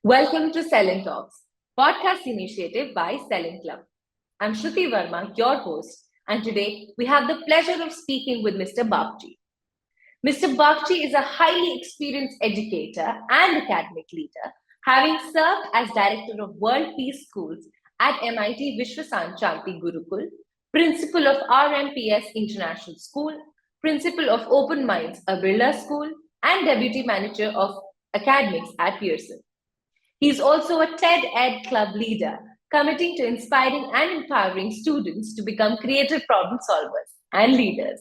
Welcome to SELINTalks, podcast initiative by SELINClub. I'm Shruti Verma, your host, and today we have the pleasure of speaking with Mr. Bagchi. Mr. Bagchi is a highly experienced educator and academic leader, having served as director of World Peace Schools at MIT Vishwasanti Gurukul, principal of RMPS International School, principal of Open Minds, a Birla School, and deputy manager of academics at Pearson. He is also a TED Ed Club leader, committing to inspiring and empowering students to become creative problem solvers and leaders.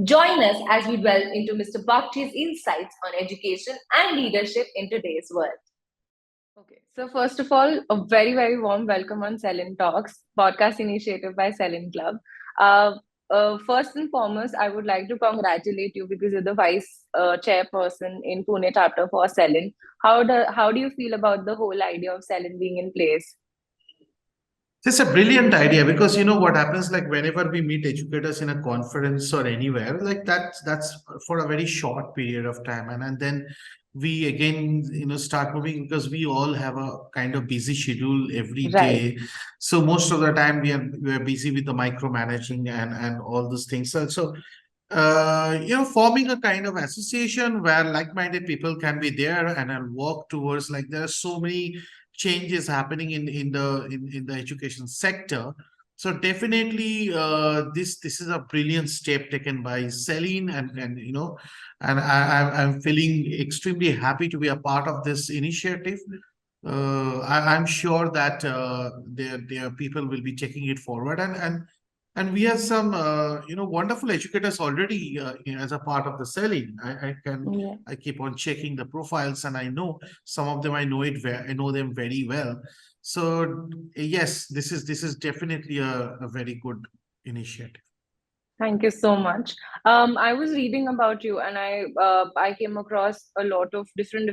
Join us as we delve into Mr. Bhakti's insights on education and leadership in today's world. Okay, so first of all, a very warm welcome on Selin Talks, podcast initiative by Selin Club. Uh, First and foremost, I would like to congratulate you because you're the vice chairperson in Pune chapter for Selin. How do you feel about the whole idea of Selin being in place? It's a brilliant idea because you know what happens like whenever we meet educators in a conference or anywhere, like that's for a very short period of time. And then we again, start moving because we all have a kind of busy schedule every Right. day. So most of the time we are busy with the micromanaging and all those things. Forming a kind of association where like-minded people can be there and work towards like there are so many changes happening in the education sector. So definitely, this is a brilliant step taken by Celine, I'm feeling extremely happy to be a part of this initiative. I'm sure that their people will be taking it forward, and we have some wonderful educators already as a part of the selling. Yeah. I keep on checking the profiles, and I know some of them. I know them very well. So yes, this is definitely a very good initiative. Thank you so much. I was reading about you, and I came across a lot of different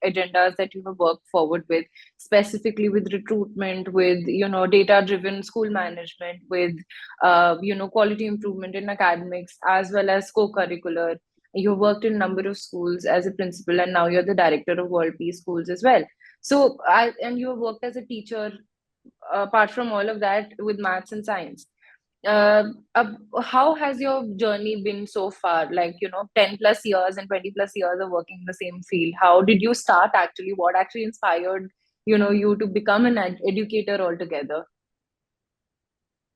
agendas that you have worked forward with, specifically with recruitment, with data driven school management, with quality improvement in academics as well as co-curricular. You worked in a number of schools as a principal, and now you're the director of World Peace Schools as well. And you have worked as a teacher apart from all of that with maths and science. uh, uh, how has your journey been so far? Like, 10 plus years and 20 plus years of working in the same field. How did you start actually? What actually inspired, you to become an educator altogether?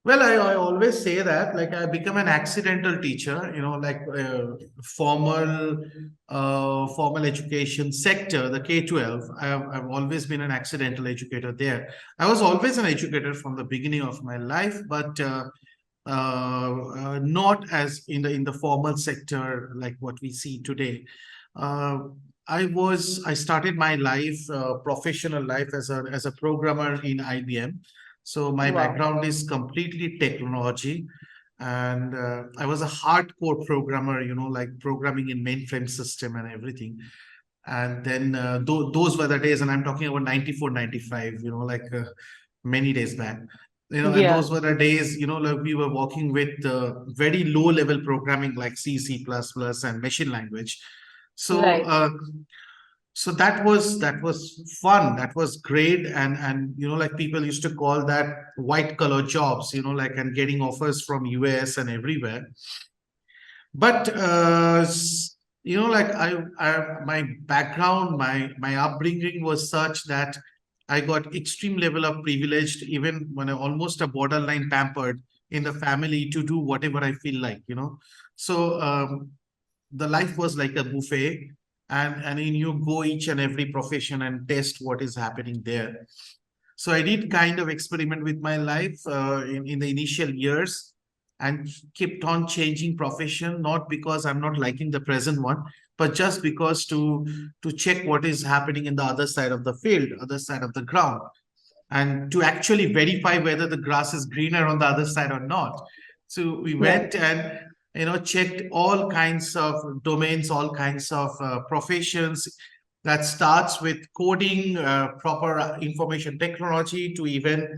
Well, I always say that, like, I become an accidental teacher, like formal education sector, the K-12. I've always been an accidental educator there. I was always an educator from the beginning of my life, but not as in the formal sector like what we see today. Uh, I started my life, professional life as a programmer in IBM. So my Wow. background is completely technology, and I was a hardcore programmer, like programming in mainframe system and everything. And then those were the days, and I'm talking about 94, 95, like many days back. And Yeah. those were the days, like we were working with very low level programming like C, C++, and machine language. So Right. that was fun. That was great, and like people used to call that white collar jobs. Like and getting offers from US and everywhere. But like my background, my upbringing was such that I got extreme level of privileged, even when I almost a borderline pampered in the family to do whatever I feel like. So the life was like a buffet, and then you go each and every profession and test what is happening there. So I did kind of experiment with my life in the initial years and kept on changing profession, not because I'm not liking the present one, but just because to check what is happening in the other side of the field, other side of the ground, and to actually verify whether the grass is greener on the other side or not. So we Right. went and checked all kinds of domains, all kinds of professions. That starts with coding, proper information technology, to even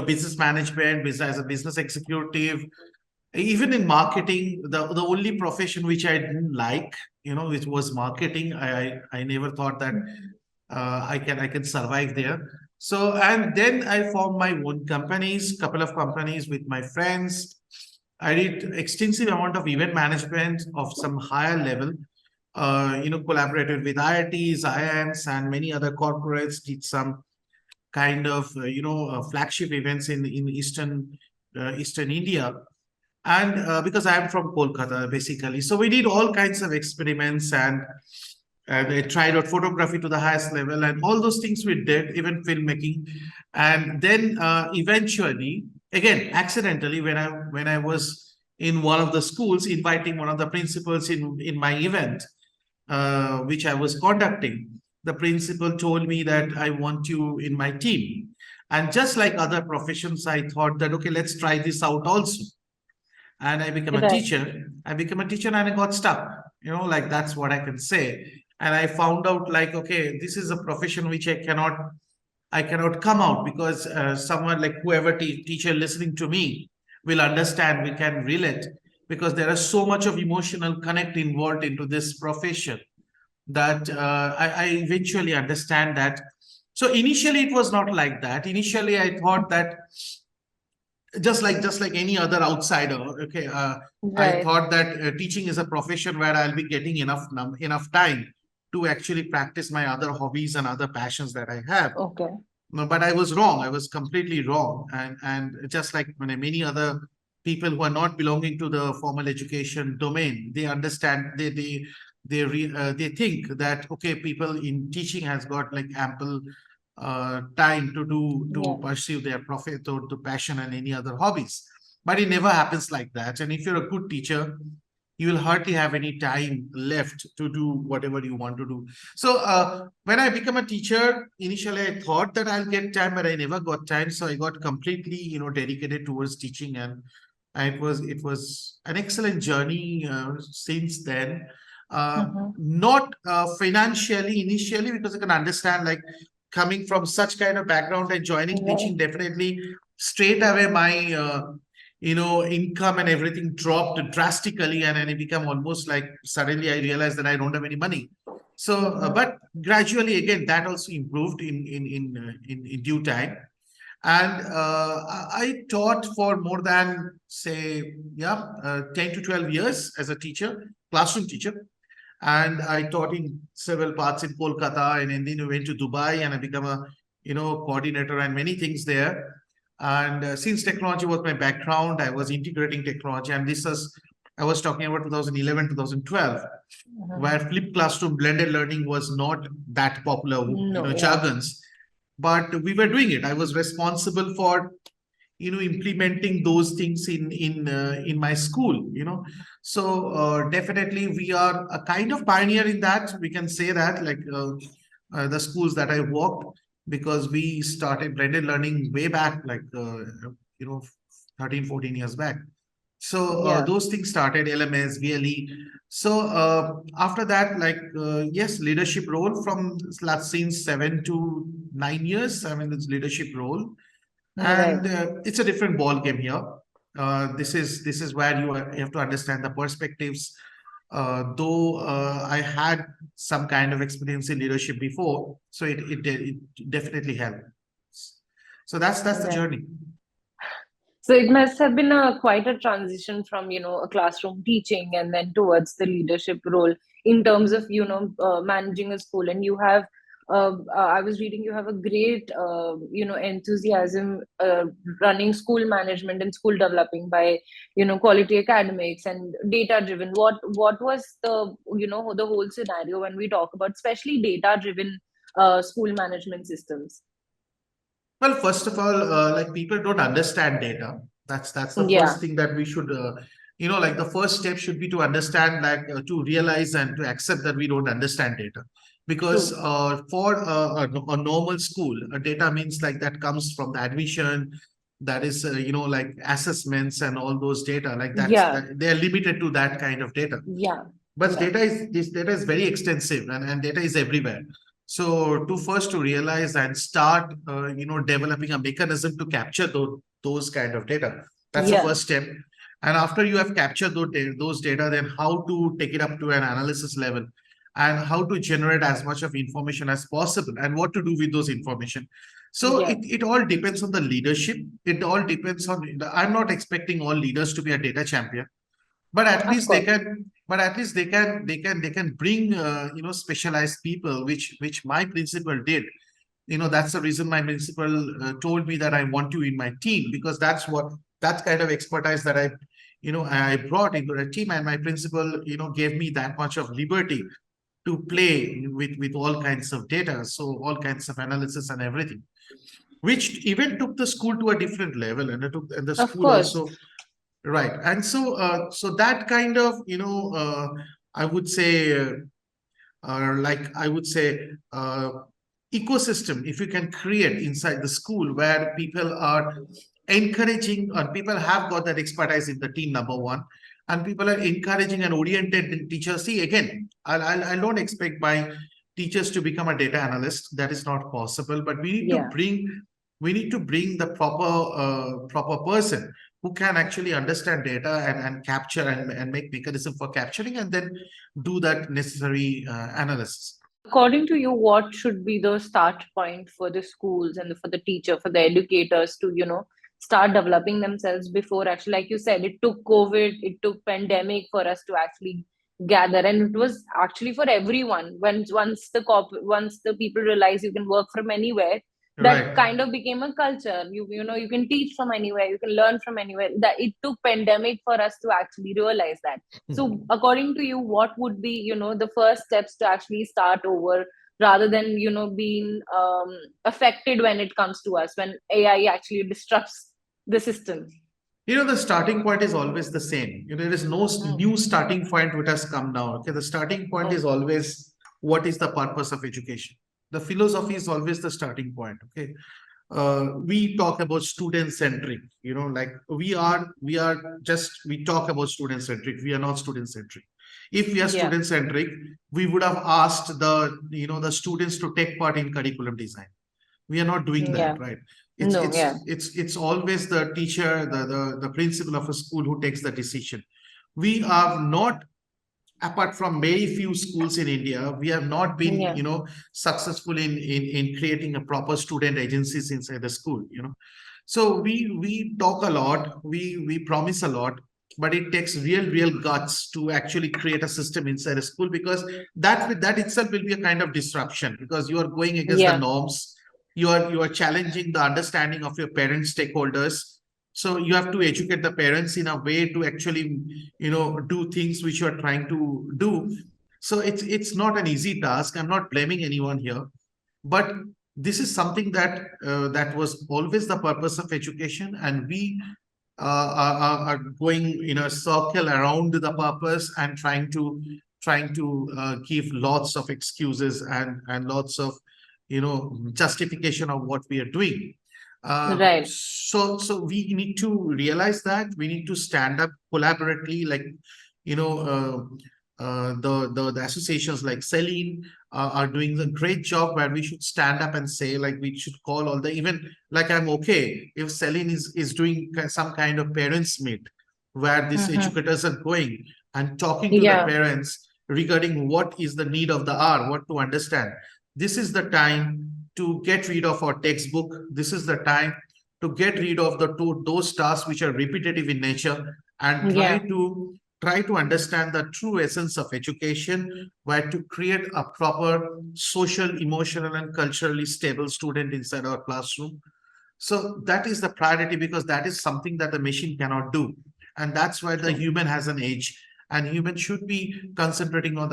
business management, business as a business executive, even in marketing. The only profession which I didn't like, which was marketing. I never thought that I can survive there. So and then I formed my own companies, couple of companies with my friends. I did extensive amount of event management of some higher level. Collaborated with IITs, IIMs, and many other corporates. Did some kind of flagship events in Eastern India, and because I am from Kolkata, basically, so we did all kinds of experiments, and I tried out photography to the highest level, and all those things we did, even filmmaking, and then eventually, again, accidentally, when I was in one of the schools, inviting one of the principals in my event, which I was conducting, the principal told me that I want you in my team. And just like other professions, I thought that, okay, let's try this out also. And I became a Right. teacher. I became a teacher and I got stuck. Like that's what I can say. And I found out like, okay, this is a profession which I cannot come out because someone like whoever teacher listening to me will understand, we can relate because there is so much of emotional connect involved into this profession that I eventually understand that. So initially it was not like that. Initially I thought that just like any other outsider, okay, I Right. thought that teaching is a profession where I'll be getting enough time to actually practice my other hobbies and other passions that I have. Okay. No, but I was wrong. I was completely wrong. And just like many other people who are not belonging to the formal education domain, they understand they think that okay, people in teaching has got like ample time to Yeah. pursue their profit or the passion and any other hobbies. But it never happens like that. And if you're a good teacher, you will hardly have any time left to do whatever you want to do. So when I become a teacher, initially I thought that I'll get time, but I never got time. So I got completely, dedicated towards teaching, and it was an excellent journey since then. Mm-hmm. Not financially initially, because I can understand like coming from such kind of background and joining Right. teaching, definitely straight away my income and everything dropped drastically, and it became almost like suddenly I realized that I don't have any money. So, Mm-hmm. but gradually again that also improved in due time, and I taught for more than say 10 to 12 years as a teacher, classroom teacher, and I taught in several parts in Kolkata, and then I went to Dubai, and I became a coordinator and many things there. And since technology was my background, I was integrating technology, and this was I was talking about 2011, 2012, Mm-hmm. where flipped classroom blended learning was not that popular, No. Yeah. jargons, but we were doing it. I was responsible for implementing those things in my school. So definitely we are a kind of pioneer in that, we can say that, like the schools that I worked, because we started blended learning way back, like you know 13, 14 years back. So Yeah. those things started, LMS, VLE. So after that, like yes, leadership role from last since 7 to 9 years. I mean, it's leadership role, Right. and it's a different ball game here. This is where you have to understand the perspectives. Though I had some kind of experience in leadership before, so it definitely helped. So that's the Right. journey. So it must have been a quite a transition from, a classroom teaching and then towards the leadership role in terms of, managing a school. And you have, I was reading, you have a great, enthusiasm running school management and school developing by, quality academics and data driven. What was the, the whole scenario when we talk about especially data driven school management systems? Well, first of all, like people don't understand data. That's the first Yeah, thing that we should, like the first step should be to understand, like to realize and to accept that we don't understand data. Because true. for a normal school, data means like that comes from the admission, that is, like assessments and all those data. Like Yeah, that they are limited to that kind of data. yeah, But yeah. this data is very extensive, and data is everywhere. So to first to realize and start developing a mechanism to capture those kind of data, that's the Yeah, first step. And after you have captured those data, then how to take it up to an analysis level, and how to generate as much of information as possible and what to do with those information. So Yeah, it all depends on the leadership. It all depends on, I'm not expecting all leaders to be a data champion, but at of least they course. can, but at least they can bring specialized people, which my principal did. That's the reason my principal told me that I want you in my team, because that's kind of expertise that I brought into the team, and my principal gave me that much of liberty to play with all kinds of data, so all kinds of analysis and everything, which even took the school to a different level, and it took, and the Of school course. also. Right. And so that kind of, I would say, I would say, ecosystem, if you can create inside the school where people are encouraging, or people have got that expertise in the team, number one, and people are encouraging and oriented in teachers. See, again, I don't expect my teachers to become a data analyst. That is not possible. But Yeah. we need to bring the proper person who can actually understand data and capture and make mechanism for capturing, and then do that necessary analysis. According to you, what should be the start point for the schools and for the teacher, for the educators to, start developing themselves before actually, like you said, it took COVID, it took pandemic for us to actually gather, and it was actually for everyone. Once the people realize you can work from anywhere, that Right. kind of became a culture. You can teach from anywhere, you can learn from anywhere. That it took pandemic for us to actually realize that. So, according to you, what would be, the first steps to actually start over rather than, being affected when it comes to us, when AI actually disrupts the system? The starting point is always the same. There is no Mm. new starting point which has come now. Okay, the starting point is Okay. always, what is the purpose of education? The philosophy is always the starting point. Okay, we talk about student centric. Like we talk about student centric. We are not student centric. If we are Yeah. student centric, we would have asked the students to take part in curriculum design. We are not doing that, Yeah. right? it's No. it's Yeah. it's always the teacher, the principal of a school, who takes the decision. We are not, apart from very few schools in India, we have not been Yeah. successful in creating a proper student agencies inside the school. So we talk a lot, we promise a lot, but it takes real guts to actually create a system inside a school, because that itself will be a kind of disruption, because you are going against the Yeah. norms. You are challenging the understanding of your parent stakeholders. So you have to educate the parents in a way to actually do things which you are trying to do. So it's not an easy task. I'm not blaming anyone here, but this is something that was always the purpose of education, and we are going in a circle around the purpose, and trying to give lots of excuses and lots of justification of what we are doing. Right. So we need to realize that we need to stand up collaboratively, like the associations like Celine are doing a great job, where we should stand up and say, like, we should call all the, even, like, I'm okay if Celine is doing some kind of parents meet, where these Mm-hmm. educators are going and talking to the Yeah. parents regarding what is the need of the hour, what to understand. This is the time to get rid of our textbook. This is the time to get rid of those tasks which are repetitive in nature, and try Yeah. to understand the true essence of education, where to create a proper social, emotional, and culturally stable student inside our classroom. So that is the priority, because that is something that the machine cannot do. And that's why the True. human has an age, and human should be concentrating on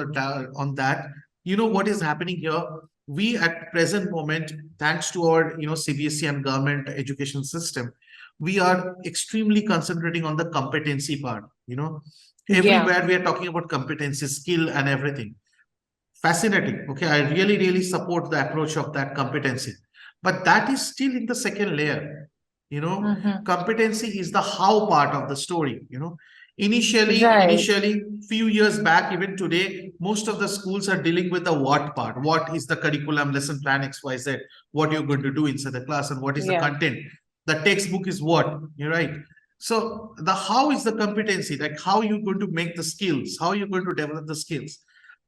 that. What is happening here? We at present moment, thanks to our CBSE and government education system, we are extremely concentrating on the competency part. Yeah. Everywhere we are talking about competency, skill, and everything. Fascinating. Okay, I really support the approach of that competency. But that is still in the second layer. Mm-hmm. Competency is the how part of the story. Right. Initially, few years back, even today, most of the schools are dealing with the what part. What is the curriculum, lesson plan, XYZ, what you're going to do inside the class, and what is the Yeah. content. The textbook is what, you're right. So the how is the competency, like how you're going to make the skills, how you're going to develop the skills.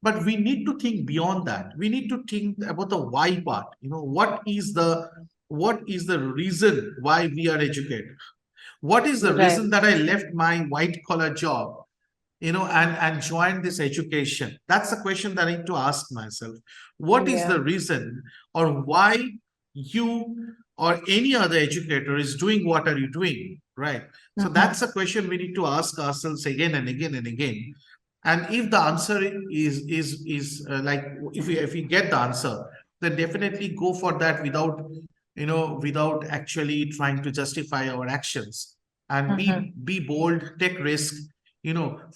but we need to think beyond that. We need to think about the why part. What is the reason why we are educated? What is the Right. reason that I left my white collar job, and join this education? That's the question that I need to ask myself. What is Yeah. the reason, or why you or any other educator is doing what are you doing, right? So Mhm. that's a question we need to ask ourselves again and again and again. And if the answer is like, if we get the answer, then definitely go for that, without actually trying to justify our actions, and be Mhm. be bold, take risk,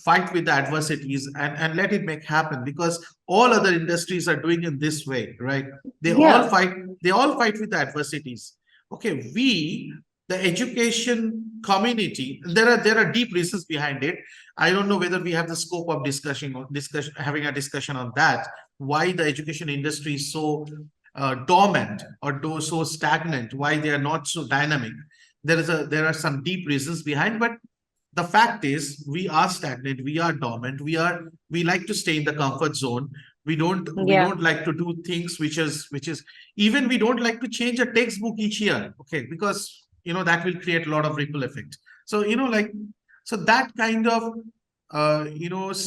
fight with the adversities, and let it make happen, because all other industries are doing it this way, right? they all Yeah. fight they all fight with the adversities. Okay, the education community, there are deep reasons behind it. I don't know whether we have the scope of discussion having a discussion on that, why the education industry is so dormant, or so stagnant, why they are not so dynamic. There are some deep reasons behind, but the fact is we are stagnant, we are dormant, we like to stay in the comfort zone. We don't Yeah. like to do things which is even we don't like to change a textbook each year, okay, because that will create a lot of ripple effect. So that kind of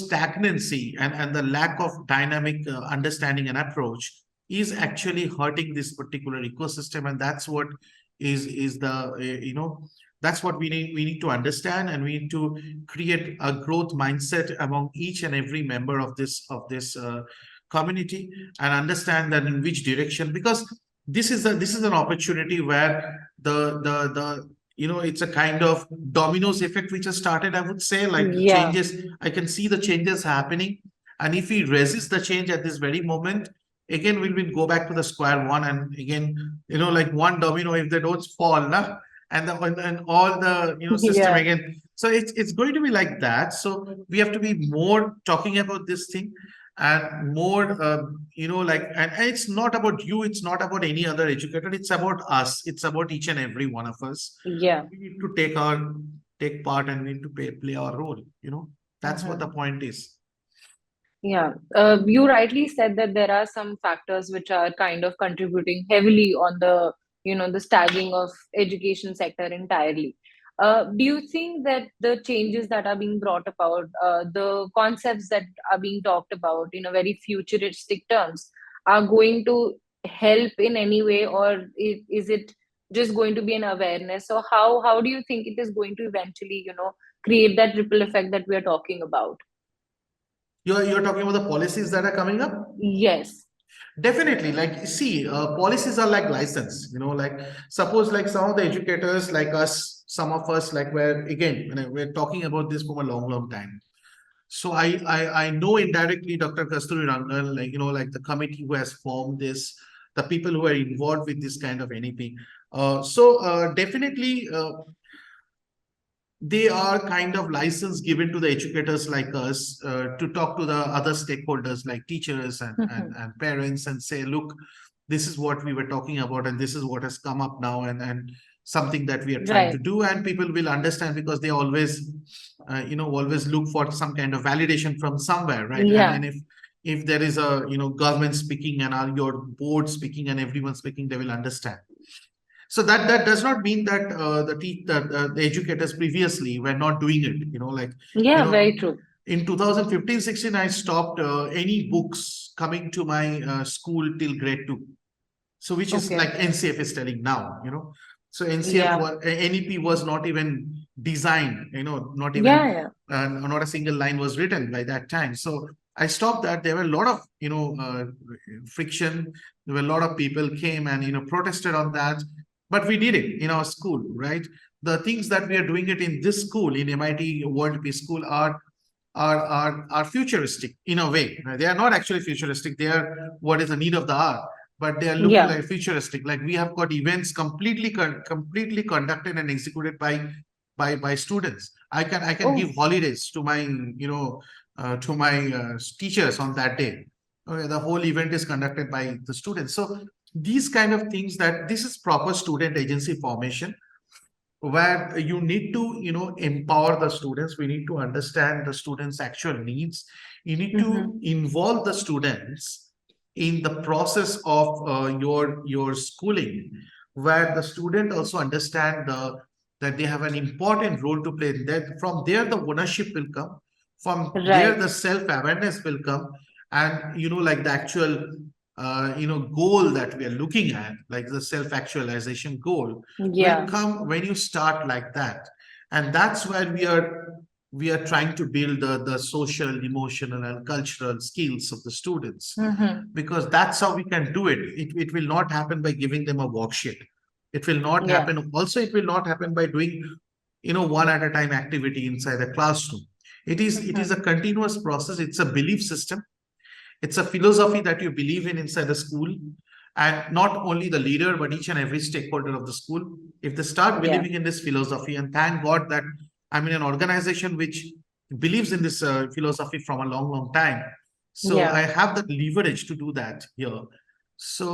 stagnancy, and the lack of dynamic understanding and approach is actually hurting this particular ecosystem. And that's what we need to understand, and we need to create a growth mindset among each and every member of this community, and understand that in which direction, because this is an opportunity where it's a kind of dominoes effect which has started, I would say, like Yeah. changes. I can see the changes happening, and if we resist the change at this very moment, again we'll go back to the square one, and again, like one domino, if they don't fall, nah, and all the system Yeah. again. So it's going to be like that. So we have to be more talking about this thing, and more like, and it's not about you, it's not about any other educator, it's about us, it's about each and every one of us. Yeah. We need to take part, and we need to play our role. That's what the Mhm. point is. Yeah, you rightly said that there are some factors which are kind of contributing heavily on the staggering of education sector entirely. Do you think that the changes that are being brought about, the concepts that are being talked about in a very futuristic terms, are going to help in any way, or is it just going to be an awareness? So how do you think it is going to eventually, create that ripple effect that we are talking about? You're talking about the policies that are coming up. Yes. Definitely, like, see, policies are like license, like, suppose, like, some of the educators like us, some of us, like, we're again, we're talking about this from a long, long time. So I know indirectly Dr. Kasturi Rangan, like, like the committee who has formed this, the people who are involved with this kind of NEP. Definitely, they are kind of license given to the educators like us, to talk to the other stakeholders like teachers and parents, and say, look, this is what we were talking about, and this is what has come up now, and something that we are trying to Right. do, and people will understand, because they always look for some kind of validation from somewhere, right? And Yeah. if there is a government speaking, and your board speaking, and everyone speaking, they will understand. So that does not mean that the educators previously were not doing it. Like, you Yeah, know, very true. in 2015-16, I stopped any books coming to my school till grade two. So which is Okay. like NCF is telling now. So NCF Yeah. was NEP was not even designed. Not even Yeah, yeah. not a single line was written by that time. So I stopped that. There were a lot of friction. There were a lot of people came and protested on that, but we did it in our school, right? The things that we are doing it in this school, in MIT World Peace School, are futuristic in a way. Right? They are not actually futuristic. They are what is the need of the hour, but they are looking Yeah. like futuristic. Like, we have got events completely conducted and executed by students. I can give Oh, holidays to my teachers on that day. Okay, the whole event is conducted by the students. So these kind of things, that this is proper student agency formation, where you need to empower the students. We need to understand the students actual needs. You need to Mm-hmm. involve the students in the process of your schooling, where the student also understand that they have an important role to play. That from there the ownership will come, from there Right. the self awareness will come, and like the actual goal that we are looking at, like the self actualization goal, will Yeah. come when you start like that. And that's where we are trying to build the social, emotional, and cultural skills of the students, Mm-hmm. because that's how we can do it. It will not happen by giving them a worksheet. It will not Yeah. happen. Also, it will not happen by doing one at a time activity inside the classroom. It is a Mm-hmm. continuous process. It's a belief system. It's a philosophy that you believe in inside the school, and not only the leader, but each and every stakeholder of the school. If they start Yeah. believing in this philosophy, and thank God that I'm in an organization which believes in this philosophy from a long, long time. So I Yeah. have the leverage to do that here. So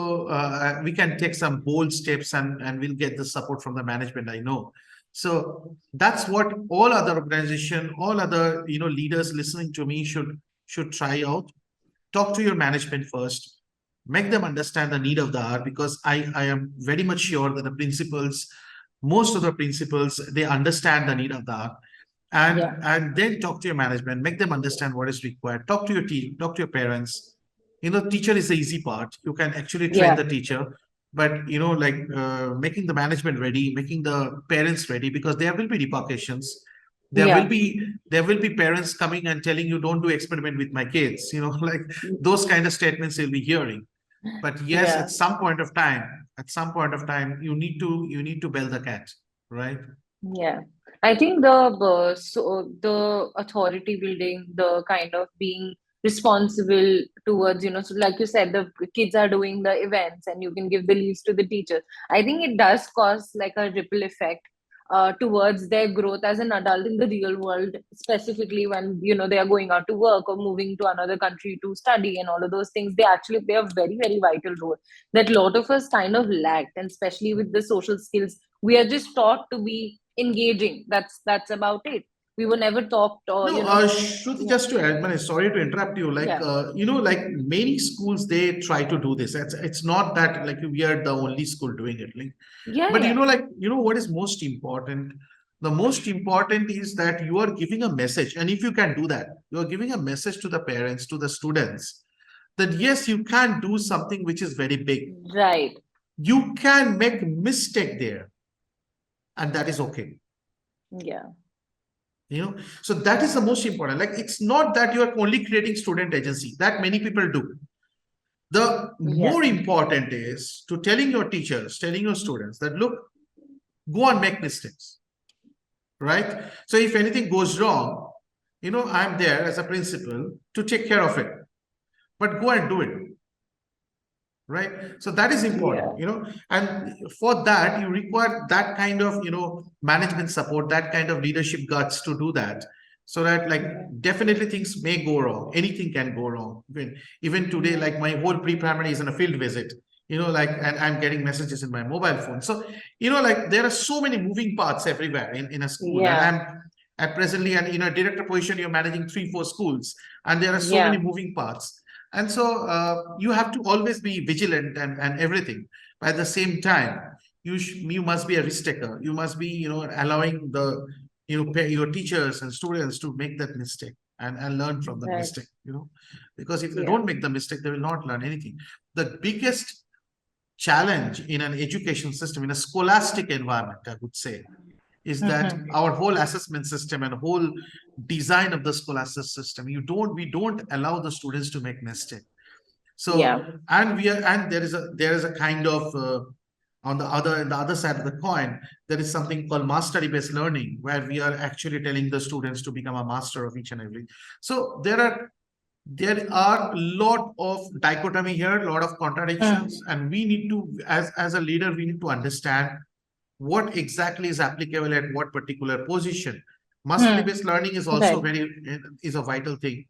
we can take some bold steps, and we'll get the support from the management, I know. So that's what all other organization, all other leaders listening to me should try out. Talk to your management first, make them understand the need of the hour, because I am very much sure that the principals, most of the principals, they understand the need of the hour. and Yeah. and then talk to your management, make them understand what is required, talk to your team, talk to your parents. Teacher is the easy part. You can actually train Yeah. the teacher, but like making the management ready, making the parents ready, because there will be repercussions. there will Yeah. be there will be parents coming and telling you, don't do experiment with my kids, like those kind of statements you'll be hearing. But yes, Yeah. at some point of time you need to bell the cat, right? Yeah, I think the authority building, the kind of being responsible towards, so like you said, the kids are doing the events and you can give the leaves to the teachers. I think it does cause like a ripple effect towards their growth as an adult in the real world, specifically when, they are going out to work or moving to another country to study and all of those things. They actually play a very, very vital role that a lot of us kind of lacked, and especially with the social skills we are just taught to be engaging. That's about it. We were never taught, or No, Shruti, yeah, just to add, man, sorry to interrupt you. Like, yeah, like many schools, they try to do this. It's not that like we are the only school doing it. Like, yeah, but yeah, like, what is most important? The most important is that you are giving a message. And if you can do that, you are giving a message to the parents, to the students, that yes, you can do something which is very big. right, You can make mistake there, and that is okay. yeah, So that is the most important. Like, it's not that you are only creating student agency, that many people do. The yeah, more important is to telling your teachers, telling your students that, look, go and make mistakes, right? So if anything goes wrong, I'm there as a principal to take care of it, but go and do it, right? So that is important, yeah, and for that you require that kind of management support, that kind of leadership guts to do that. So that, like, yeah, definitely things may go wrong, anything can go wrong. Even today, yeah, like, my whole pre-primary is on a field visit, like, and I'm getting messages in my mobile phone. So like, there are so many moving parts everywhere in a school, and yeah, I'm at presently, and director position, you're managing 3 4 schools, and there are so many yeah, moving parts. And so you have to always be vigilant and everything. But at the same time, you must be a risk taker. You must be allowing the your teachers and students to make that mistake, and learn from the right, mistake. Because if they yeah, don't make the mistake, they will not learn anything. The biggest challenge in an education system, in a scholastic environment, I would say, is that mm-hmm. our whole assessment system and whole design of the scholastic system, we don't allow the students to make mistake. Yeah, So, and there is a kind of on the other side of the coin, there is something called mastery based learning, where we are actually telling the students to become a master of each and every. So there are a lot of dichotomy here, a lot of contradictions, mm, and we need to, as a leader, we need to understand what exactly is applicable at what particular position. Mastery mm, based learning is also right, is a vital thing.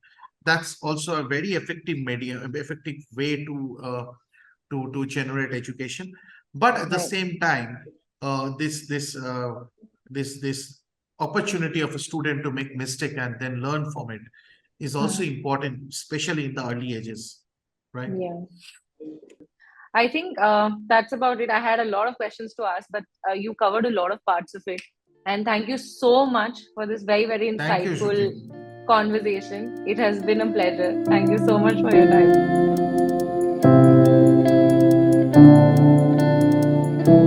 That's also a very effective medium, effective way to generate education. But at the right, same time, this opportunity of a student to make mistake and then learn from it is also important, especially in the early ages, right? Yeah. I think that's about it. I had a lot of questions to ask, but you covered a lot of parts of it. And thank you so much for this very, very Thank you, Shruti. insightful conversation. It has been a pleasure. Thank you so much for your time.